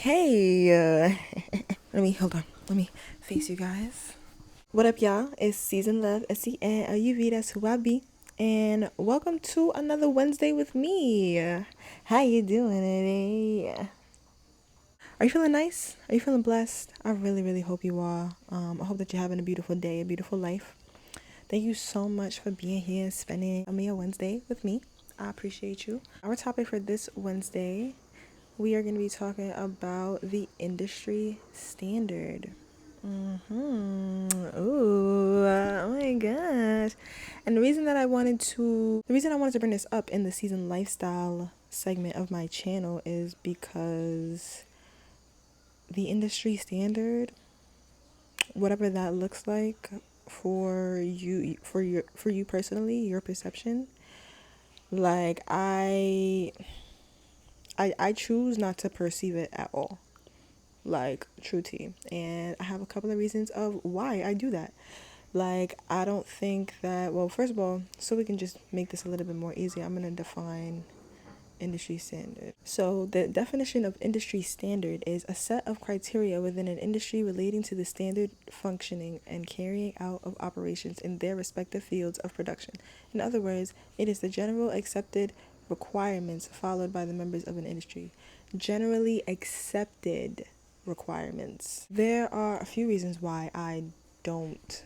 Okay, hold on. Let me face you guys. What up, y'all? It's Season Love, SCN, that's who I be. And welcome to another Wednesday with me. How you doing today? Are you feeling nice? Are you feeling blessed? I really, really hope you are. I hope that you're having a beautiful day, a beautiful life. Thank you so much for being here and spending a Wednesday with me. I appreciate you. Our topic for this Wednesday, we are going to be talking about the industry standard. Ooh, oh my gosh. And the reason I wanted to bring this up in the season lifestyle segment of my channel is because the industry standard, whatever that looks like for you personally, your perception, like I choose not to perceive it at all, like true tea. And I have a couple of reasons of why I do that. Like, I don't think that, well, first of all, so we can just make this a little bit more easy, I'm going to define industry standard. So the definition of industry standard is a set of criteria within an industry relating to the standard functioning and carrying out of operations in their respective fields of production. In other words, it is the general accepted requirements followed by the members of an industry. Generally accepted requirements. There are a few reasons why I don't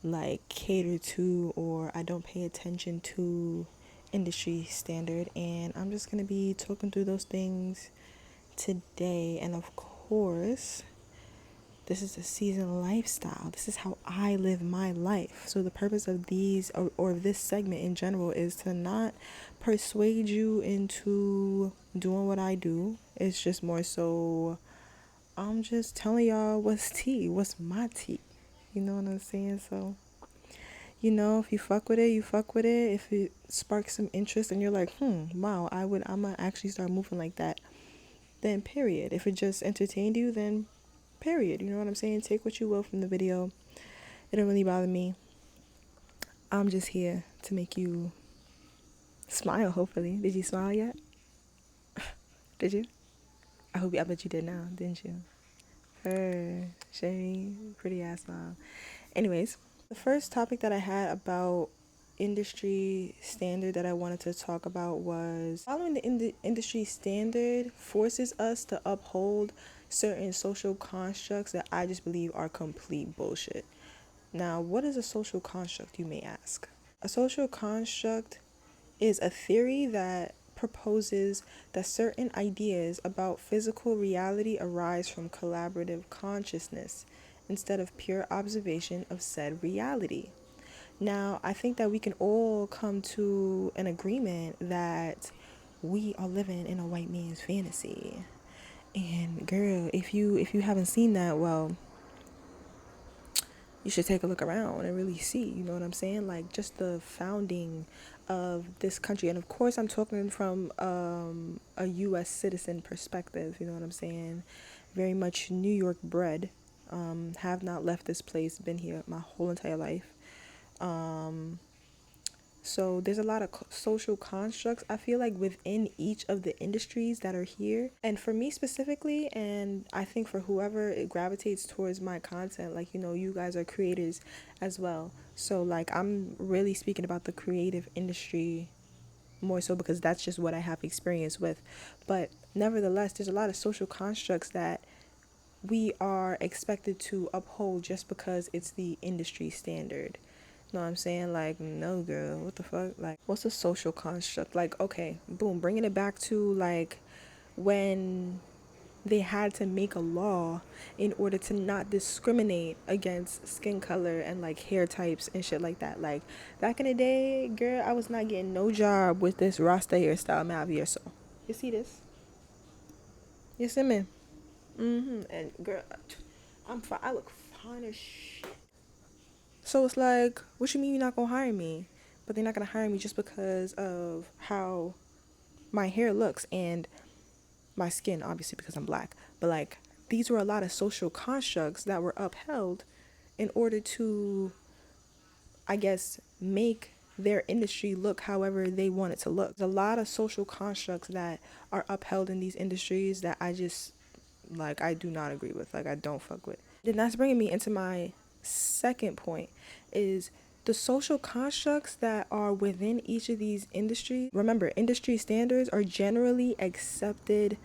like cater to, or I don't pay attention to industry standard, and I'm just gonna be talking through those things today. And of course, this is a season lifestyle. This is how I live my life. So the purpose of these, or this segment in general, is to not persuade you into doing what I do. It's just more so I'm just telling y'all what's tea, what's my tea. You know what I'm saying? So, if you fuck with it, you fuck with it. If it sparks some interest and you're like, wow, I'ma actually start moving like that, then period. If it just entertained you, then period. You know what I'm saying? Take what you will from the video. It don't really bother me. I'm just here to make you smile, hopefully. Did you smile yet? Did you? I bet you did now, didn't you? Sherry, pretty ass smile. Anyways, the first topic that I had about industry standard that I wanted to talk about was following the industry standard forces us to uphold certain social constructs that I just believe are complete bullshit. Now, what is a social construct, you may ask? A social construct is a theory that proposes that certain ideas about physical reality arise from collaborative consciousness instead of pure observation of said reality. Now, I think that we can all come to an agreement that we are living in a white man's fantasy. And girl, if you haven't seen that, well, you should take a look around and really see, you know what I'm saying? Like, just the founding of this country. And of course, I'm talking from a U.S. citizen perspective, you know what I'm saying? Very much New York bred. Have not left this place, been here my whole entire life. So there's a lot of social constructs, I feel like, within each of the industries that are here. And for me specifically, and I think for whoever it gravitates towards my content, like, you guys are creators as well. So, like, I'm really speaking about the creative industry more so because that's just what I have experience with. But nevertheless, there's a lot of social constructs that we are expected to uphold just because it's the industry standard. Know what I'm saying? Like, no, girl, what the fuck? Like, what's a social construct? Like, okay, boom, bringing it back to, like, when they had to make a law in order to not discriminate against skin color and, like, hair types and shit like that. Like, back in the day, girl, I was not getting no job with this Rasta hairstyle, Mavi or so. You see this? You see me? And, girl, I look fine as shit. So it's like, what you mean you're not gonna hire me? But they're not gonna hire me just because of how my hair looks and my skin, obviously because I'm black. But like, these were a lot of social constructs that were upheld in order to, I guess, make their industry look however they want it to look. There's a lot of social constructs that are upheld in these industries that I just Like, I do not agree with. Like, I don't fuck with. Then that's bringing me into my second point is the social constructs that are within each of these industries. Remember, industry standards are generally accepted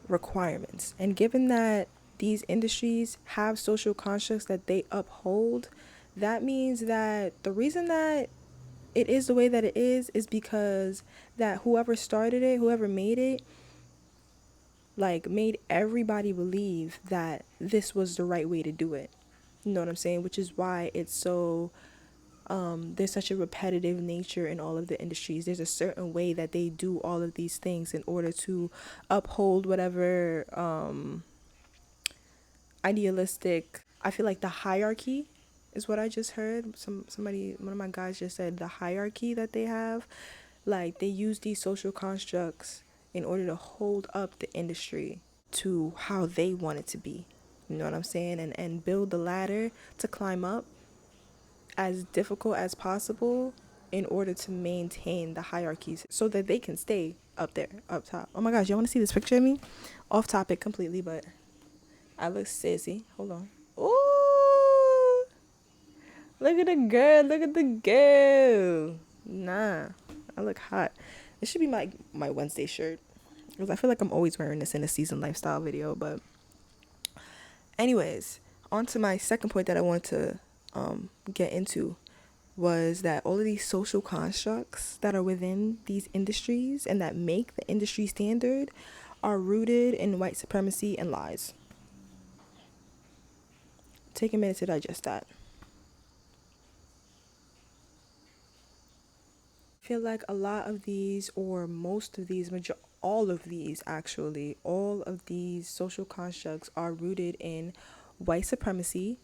requirements. And given that these industries have social constructs that they uphold, that means that the reason that it is the way that it is because that whoever started it, whoever made it, like made everybody believe that this was the right way to do it. You know what I'm saying? Which is why it's so there's such a repetitive nature in all of the industries. There's a certain way that they do all of these things in order to uphold whatever idealistic. I feel like the hierarchy is what I just heard. One of my guys just said the hierarchy that they have. Like they use these social constructs in order to hold up the industry to how they want it to be. You know what I'm saying? And build the ladder to climb up as difficult as possible in order to maintain the hierarchies so that they can stay up there, up top. Oh my gosh, y'all want to see this picture of me? Off topic completely, but I look sissy. Hold on. Ooh, look at the girl. Look at the girl. Nah, I look hot. This should be my Wednesday shirt because I feel like I'm always wearing this in a season lifestyle video. But anyways, on to my second point that I want to get into was that all of these social constructs that are within these industries and that make the industry standard are rooted in white supremacy and lies. Take a minute to digest that. I feel like a lot of these, or most of these, all of these actually, all of these social constructs are rooted in white supremacy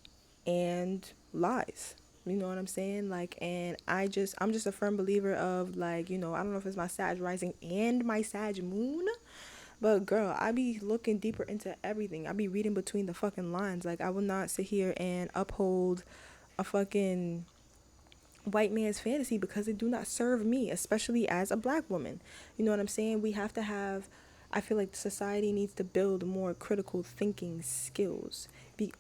and lies. You know what I'm saying? Like, and I'm just a firm believer of, like, you know, I don't know if it's my Sag rising and my Sag moon, but girl, I be looking deeper into everything. I be reading between the fucking lines. Like, I will not sit here and uphold a fucking white man's fantasy because it do not serve me, especially as a black woman. You know what I'm saying? We have to have, I feel like society needs to build more critical thinking skills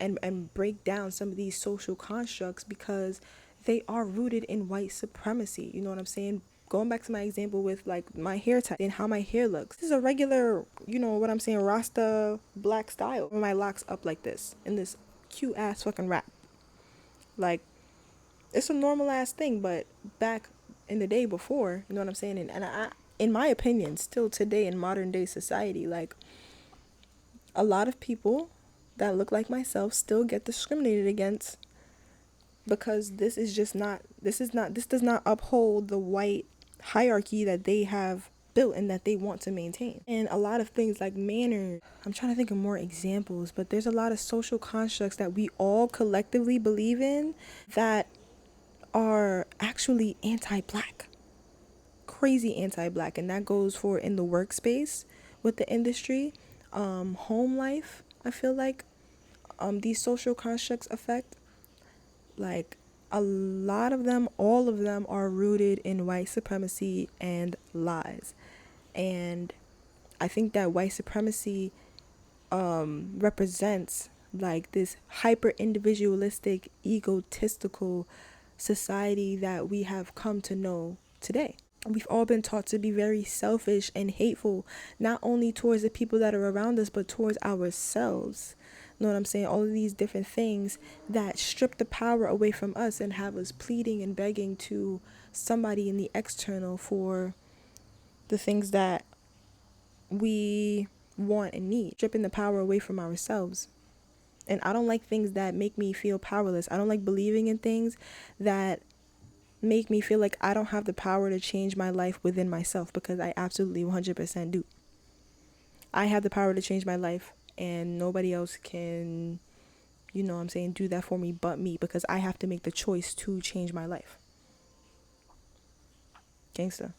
and break down some of these social constructs because they are rooted in white supremacy. You know what I'm saying? Going back to my example with like my hair type and how my hair looks. This is a regular, you know what I'm saying, Rasta black style. My locks up like this in this cute ass fucking wrap. Like, it's a normal ass thing, but back in the day before, you know what I'm saying? And I, in my opinion, still today in modern day society, like a lot of people that look like myself still get discriminated against because this does not uphold the white hierarchy that they have built and that they want to maintain. And a lot of things like manner, I'm trying to think of more examples, but there's a lot of social constructs that we all collectively believe in that are actually anti-black, crazy anti-black, and that goes for in the workspace with the industry, home life. I feel like these social constructs affect, like, a lot of them, all of them are rooted in white supremacy and lies. And I think that white supremacy represents like this hyper individualistic, egotistical society that we have come to know today. We've all been taught to be very selfish and hateful, not only towards the people that are around us, but towards ourselves. You know what I'm saying? All of these different things that strip the power away from us and have us pleading and begging to somebody in the external for the things that we want and need, stripping the power away from ourselves. And I don't like things that make me feel powerless. I don't like believing in things that make me feel like I don't have the power to change my life within myself, because I absolutely 100% do. I have the power to change my life, and nobody else can, you know what I'm saying, do that for me but me, because I have to make the choice to change my life. Gangsta.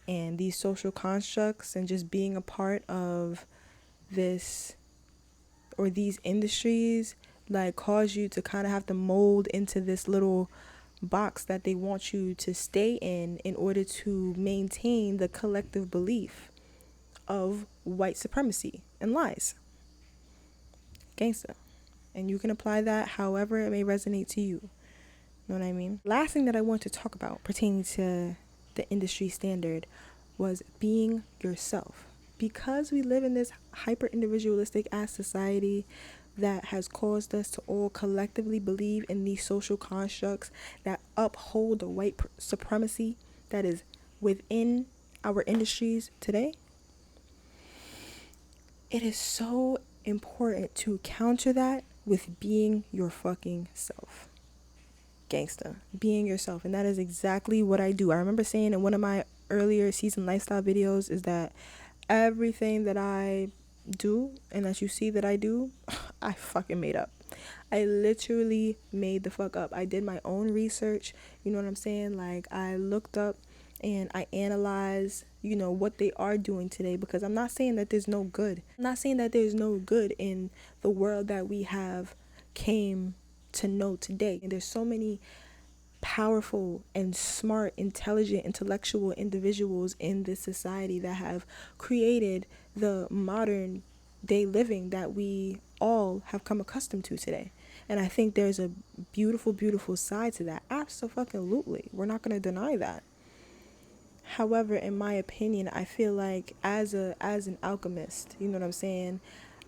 And these social constructs and just being a part of this or these industries like cause you to kind of have to mold into this little box that they want you to stay in order to maintain the collective belief of white supremacy and lies. Gangsta. And you can apply that however it may resonate to you. Know what I mean? Last thing that I want to talk about pertaining to the industry standard was being yourself. Because we live in this hyper individualistic ass society that has caused us to all collectively believe in these social constructs that uphold the white supremacy that is within our industries today, it is so important to counter that with being your fucking self. Gangsta, being yourself. And that is exactly what I do. I remember saying in one of my earlier season lifestyle videos is that everything that I do and that you see that I do, I fucking made up. I literally made the fuck up. I did my own research, you know what I'm saying? Like, I looked up and I analyzed, you know, what they are doing today, because I'm not saying that there's no good. I'm not saying that there's no good in the world that we have came to know today. And there's so many powerful and smart, intelligent, intellectual individuals in this society that have created the modern day living that we all have come accustomed to today. And I think there's a beautiful, beautiful side to that. Absolutely. We're not going to deny that. However, in my opinion, I feel like as an alchemist, you know what I'm saying?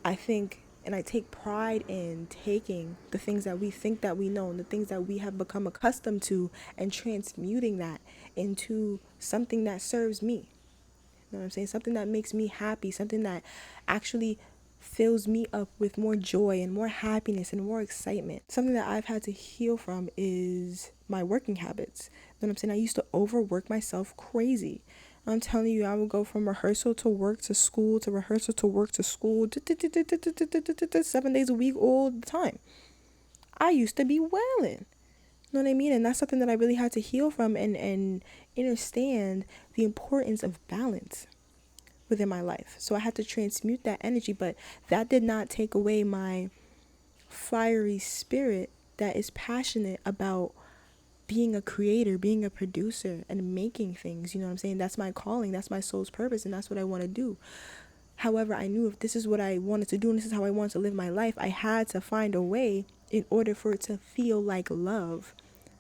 I think and I take pride in taking the things that we think that we know and the things that we have become accustomed to and transmuting that into something that serves me. You know what I'm saying? Something that makes me happy, something that actually fills me up with more joy and more happiness and more excitement. Something that I've had to heal from is my working habits. You know what I'm saying? I used to overwork myself crazy. I'm telling you, I would go from rehearsal to work to school to rehearsal to work to school 7 days a week all the time. I used to be wailing. You know what I mean? And that's something that I really had to heal from and understand the importance of balance within my life. So I had to transmute that energy, but that did not take away my fiery spirit that is passionate about being a creator, being a producer, and making things. You know what I'm saying? That's my calling, that's my soul's purpose, and that's what I want to do. However, I knew if this is what I wanted to do and this is how I wanted to live my life, I had to find a way in order for it to feel like love.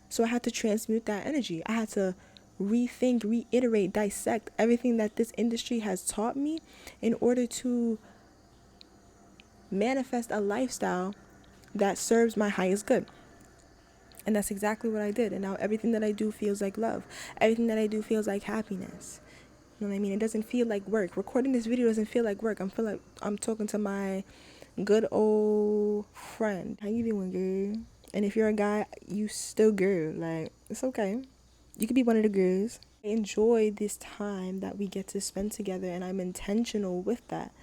So I had to transmute that energy. I had to rethink, reiterate, dissect everything that this industry has taught me in order to manifest a lifestyle that serves my highest good. And that's exactly what I did. And now everything that I do feels like love. Everything that I do feels like happiness. You know what I mean? It doesn't feel like work. Recording this video doesn't feel like work. I feel like I'm talking to my good old friend. How you doing, girl? And if you're a guy, you still girl. Like, it's okay. You could be one of the girls. I enjoy this time that we get to spend together, and I'm intentional with that.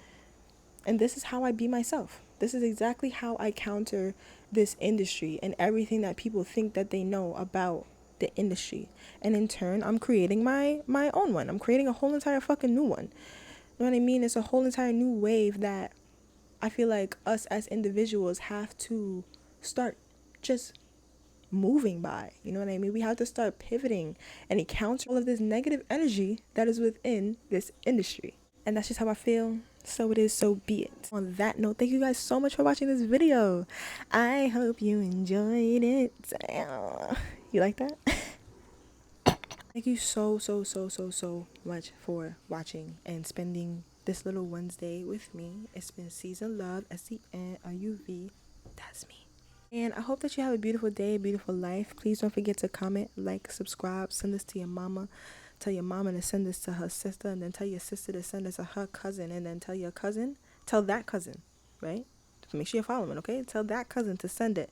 And this is how I be myself. This is exactly how I counter this industry and everything that people think that they know about the industry. And in turn, I'm creating my own one. I'm creating a whole entire fucking new one. You know what I mean? It's a whole entire new wave that I feel like us as individuals have to start just moving by. You know what I mean? We have to start pivoting and counter all of this negative energy that is within this industry. And that's just how I feel. So it is, so be it. On that note, thank you guys so much for watching this video. I hope you enjoyed it. You like that? Thank you so much for watching and spending this little Wednesday with me. It's been Season Love, SCNLUV. That's me. And I hope that you have a beautiful day, a beautiful life. Please don't forget to comment, like, subscribe, send this to your mama. Tell your mama to send this to her sister, and then tell your sister to send it to her cousin, and then tell your cousin, tell that cousin, right? Make sure you're following, okay? Tell that cousin to send it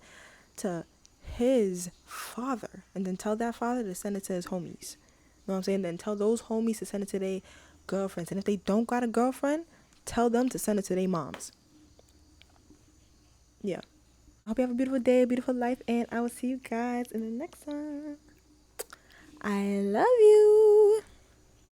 to his father, and then tell that father to send it to his homies. You know what I'm saying? Then tell those homies to send it to their girlfriends, and if they don't got a girlfriend, tell them to send it to their moms. Yeah. I hope you have a beautiful day, a beautiful life, and I will see you guys in the next one. I love you.